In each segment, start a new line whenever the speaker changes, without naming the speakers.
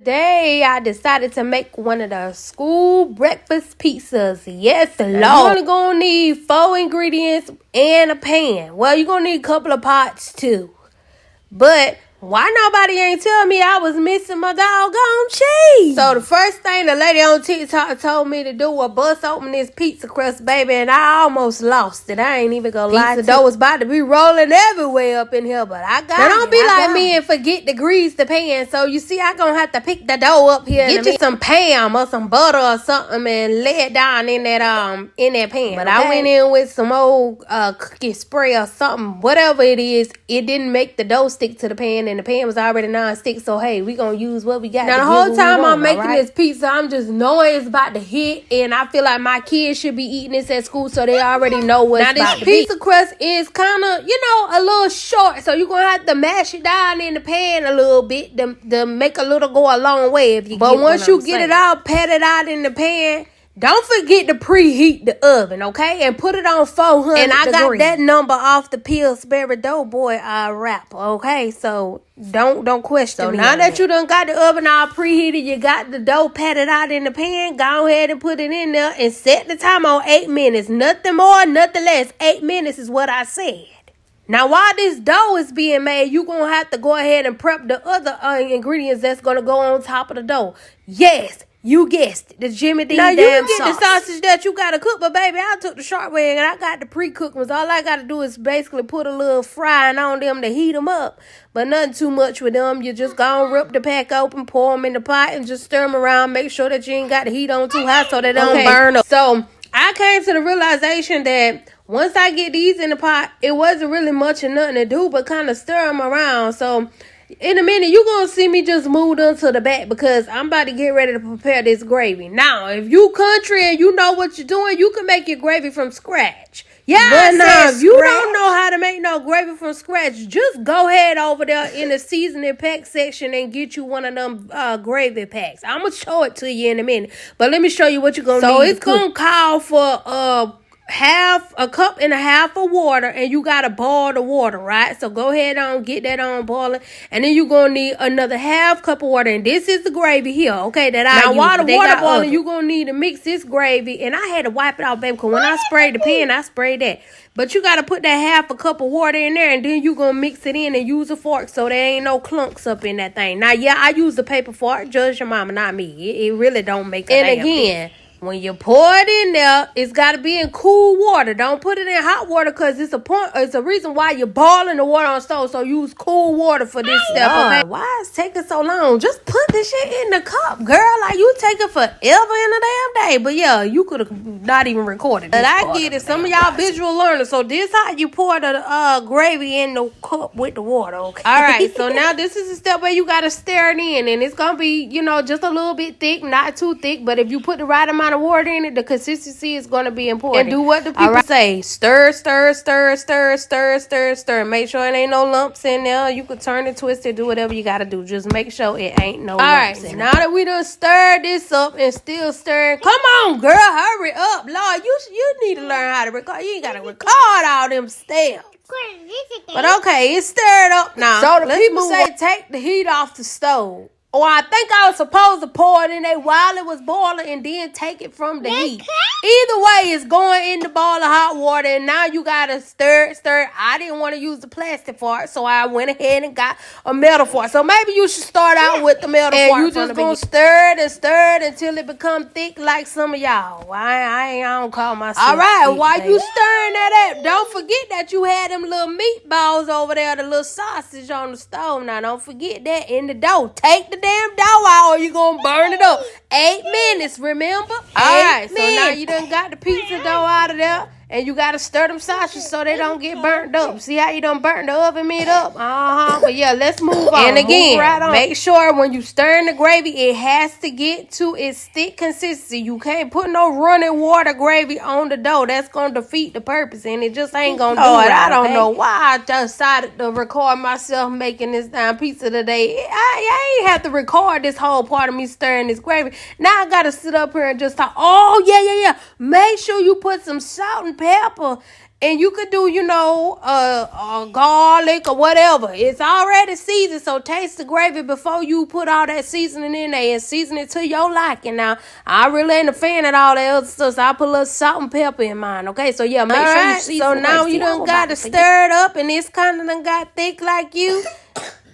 Today, I decided to make one of the school breakfast pizzas. Yes, Lord. You're only gonna need 4 ingredients and a pan. Well, you're gonna need a couple of pots too. But why nobody ain't tell me I was missing my doggone cheese? So the first thing the lady on TikTok told me to do was bust open this pizza crust, baby, and I almost lost it. I ain't even gonna lie. Pizza dough was about to be rolling everywhere up in here, but I got it. Now don't be like me and forget to grease the pan. So you see, I gonna have to pick the dough up here. Get you some Pam or some butter or something and lay it down in that pan. But I went in with some old cookie spray or something, whatever it is. It didn't make the dough stick to the pan, and the pan was already non-stick, so hey, we gonna use what we got. Now the whole time I'm making this pizza, I'm just knowing it's about to hit, and I feel like my kids should be eating this at school, so they already know what's about to be. Now this pizza crust is kind of, a little short, so you're gonna have to mash it down in the pan a little bit to make a little go a long way if you. But once you get it all patted out in the pan, don't forget to preheat the oven, okay? And put it on 400 And I got that number off the Pillsbury Doughboy wrap, okay? So don't question me. So now that you done got the oven all preheated, you got the dough patted out in the pan, go ahead and put it in there and set the time on 8 minutes. Nothing more, nothing less. 8 minutes is what I said. Now, while this dough is being made, you're going to have to go ahead and prep the other ingredients that's going to go on top of the dough. Yes. You guessed it, the Jimmy Dean damn sauce. Now, you get the sausage that you got to cook, but baby, I took the short way and I got the pre-cooked ones. All I got to do is basically put a little frying on them to heat them up, but nothing too much with them. You just go and rip the pack open, pour them in the pot, and just stir them around. Make sure that you ain't got the heat on too high so they don't burn up. So, I came to the realization that once I get these in the pot, it wasn't really much of nothing to do but kind of stir them around. So, in a minute, you're going to see me just move them to the back because I'm about to get ready to prepare this gravy. Now, if you country and you know what you're doing, you can make your gravy from scratch. Yeah, but now, if you don't know how to make no gravy from scratch, just go ahead over there in the seasoning pack section and get you one of them gravy packs. I'm going to show it to you in a minute. But let me show you what you're going to need. So, it's going to call for a cup and a half of water, and you gotta boil the water, right? So go ahead on, get that on boiling, and then you're gonna need another half cup of water, and this is the gravy here, okay, that I use. Now while the water boiling, you're gonna need to mix this gravy, and I had to wipe it out, baby, because when I sprayed the pan, I sprayed that. But you gotta put that half a cup of water in there, and then you're gonna mix it in and use a fork so there ain't no clumps up in that thing. Now, yeah, I use the paper fork. Judge your mama, not me. It really don't make a damn thing. When you pour it in there, it's got to be in cool water. Don't put it in hot water because it's a reason why you're boiling the water on stove. So use cool water for this step. Okay? Why is it taking so long? Just put this shit in the cup, girl. Like, you taking forever in a damn day. But yeah, you could have not even recorded this. But I get it. Some of y'all visual learners. So this how you pour the gravy in the cup with the water, okay? All right. So now this is the step where you got to stir it in. And it's going to be, just a little bit thick, not too thick. But if you put the right amount of water in it, the consistency is going to be important. And do what the people say. Stir, stir, stir, stir, stir, stir, stir. Make sure it ain't no lumps in there. You can turn it, twist it, do whatever you got to do. Just make sure it ain't no lumps in there. Now that we done stirred this up and still stirring, come on, girl, hurry up. Lord, you need to learn how to record. You ain't got to record all them steps. But okay, it's stirred up now. So the people say take the heat off the stove. Or I think I was supposed to pour it in there while it was boiling and then take it from the heat. Either way, it's going in the bowl of hot water, and now you got to stir it. I didn't want to use the plastic fork, so I went ahead and got a metal fork. So maybe you should start out with the metal fork. And you just going to stir it until it become thick like some of y'all. I don't call myself all right, thick, while you stirring that up, don't forget that you had them little meatballs over there, the little sausage on the stove. Now, don't forget that in the dough. Take the damn dough out or you gonna burn it up. 8 minutes, remember? Alright, so now you done got the pizza dough out of there. And you got to stir them sausages so they don't get burnt up. See how you done burnt the oven meat up? But yeah, let's move on. And again, make sure when you stirring the gravy, it has to get to its thick consistency. You can't put no running water gravy on the dough. That's going to defeat the purpose. And it just ain't going to do it. I don't know why I decided to record myself making this damn pizza today. I ain't have to record this whole part of me stirring this gravy. Now I got to sit up here and just talk. Oh, yeah. Make sure you put some salt and pepper And you could do, garlic or whatever. It's already seasoned, so taste the gravy before you put all that seasoning in there and season it to your liking. Now, I really ain't a fan of all that other stuff, so I put a little salt and pepper in mine, okay? So, yeah, make sure you season. So now you done got to stir it up, and it's kind of done got thick like you.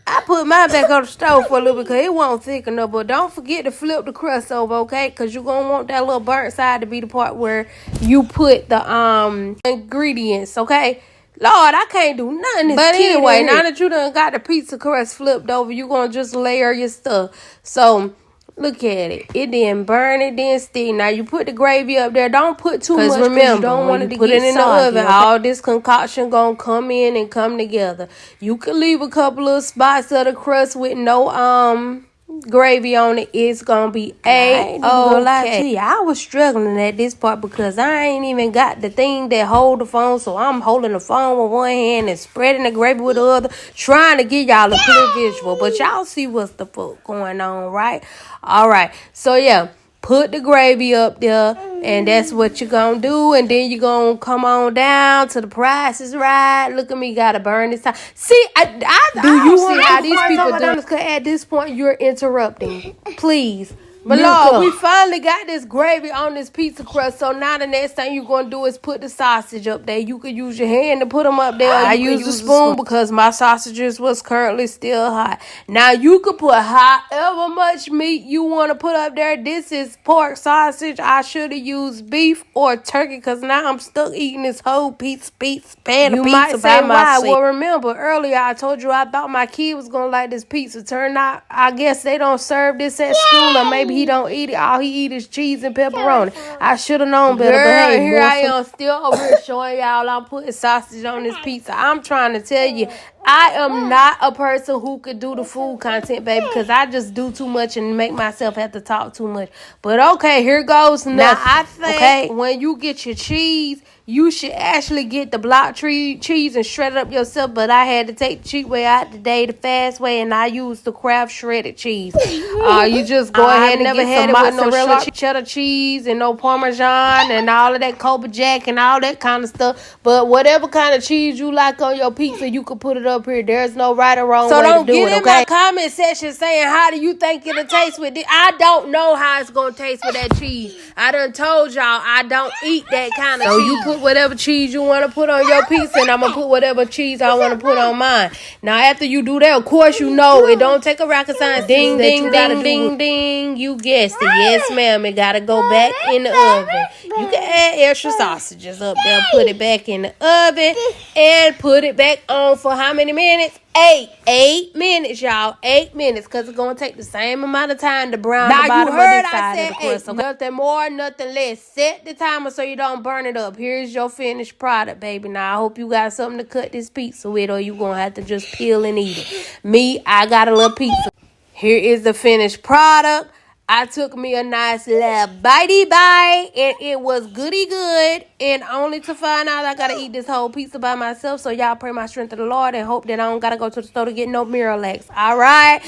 I put mine back on the stove for a little bit because it won't thick enough. But don't forget to flip the crust over, okay? Because you're going to want that little burnt side to be the part where you put the ingredients, okay? Lord, I can't do nothing. But anyway, now that you done got the pizza crust flipped over, you're going to just layer your stuff. So, look at it. It didn't burn, it didn't stick. Now, you put the gravy up there. Don't put too much because remember, you don't want it to put it in the oven. Okay? All this concoction going to come in and come together. You can leave a couple of spots of the crust with no gravy on it. It's going to be A-okay. I was struggling at this part because I ain't even got the thing that hold the phone. So, I'm holding the phone with one hand and spreading the gravy with the other, trying to give y'all a clear visual. But y'all see what's the fuck going on, right? All right. So, yeah, put the gravy up there, and that's what you're going to do. And then you're going to come on down to the Price is Right. Look at me, got to burn this time. See, I don't see how these people do it. At this point, you're interrupting. Please. But Lord, we finally got this gravy on this pizza crust. So now the next thing you're going to do is put the sausage up there. You could use your hand to put them up there. I use the spoon because my sausages was currently still hot. Now you could put however much meat you want to put up there. This is pork sausage. I should have used beef or turkey because now I'm stuck eating this whole pan of pizza by myself. You might say why? Well, remember earlier I told you I thought my kid was going to like this pizza. Turned out, I guess they don't serve this at school, or maybe he don't eat it. All he eat is cheese and pepperoni. I should have known better. Girl, but hey, here I am still over here showing y'all I'm putting sausage on this pizza. I'm trying to tell you, I am not a person who could do the food content, baby, because I just do too much and make myself have to talk too much. But okay, here goes nothing. Now, I think when you get your cheese, you should actually get the block cheese and shred it up yourself. But I had to take the cheap way out today, the fast way, and I used the Kraft shredded cheese. You just go ahead and never had it with no cheddar cheese and no Parmesan and all of that Cobra Jack and all that kind of stuff. But whatever kind of cheese you like on your pizza, you can put it up here. There's no right or wrong way to do it, okay? So don't get in my comment section saying, how do you think it'll taste with it? I don't know how it's going to taste with that cheese. I done told y'all I don't eat that kind of cheese. So you put whatever cheese you want to put on your pizza, and I'm going to put whatever cheese I want to put on mine. Now, after you do that, of course, you know it don't take a rocket science. Ding, ding, ding, ding, ding. You guessed it. Yes, ma'am. It got to go back in the oven. You can add extra sausages up there, put it back in the oven, and put it back on for how many minutes? 8 minutes, y'all. 8 minutes, because it's going to take the same amount of time to brown the bottom of this side of the crust. Okay? Nothing more, nothing less. Set the timer so you don't burn it up. Here's your finished product, baby. Now, I hope you got something to cut this pizza with, or you're going to have to just peel and eat it. Me, I got a little pizza. Here is the finished product. I took me a nice little bitey bite, and it was goody good. And only to find out I gotta eat this whole pizza by myself. So y'all pray my strength to the Lord and hope that I don't gotta go to the store to get no Miralax. All right.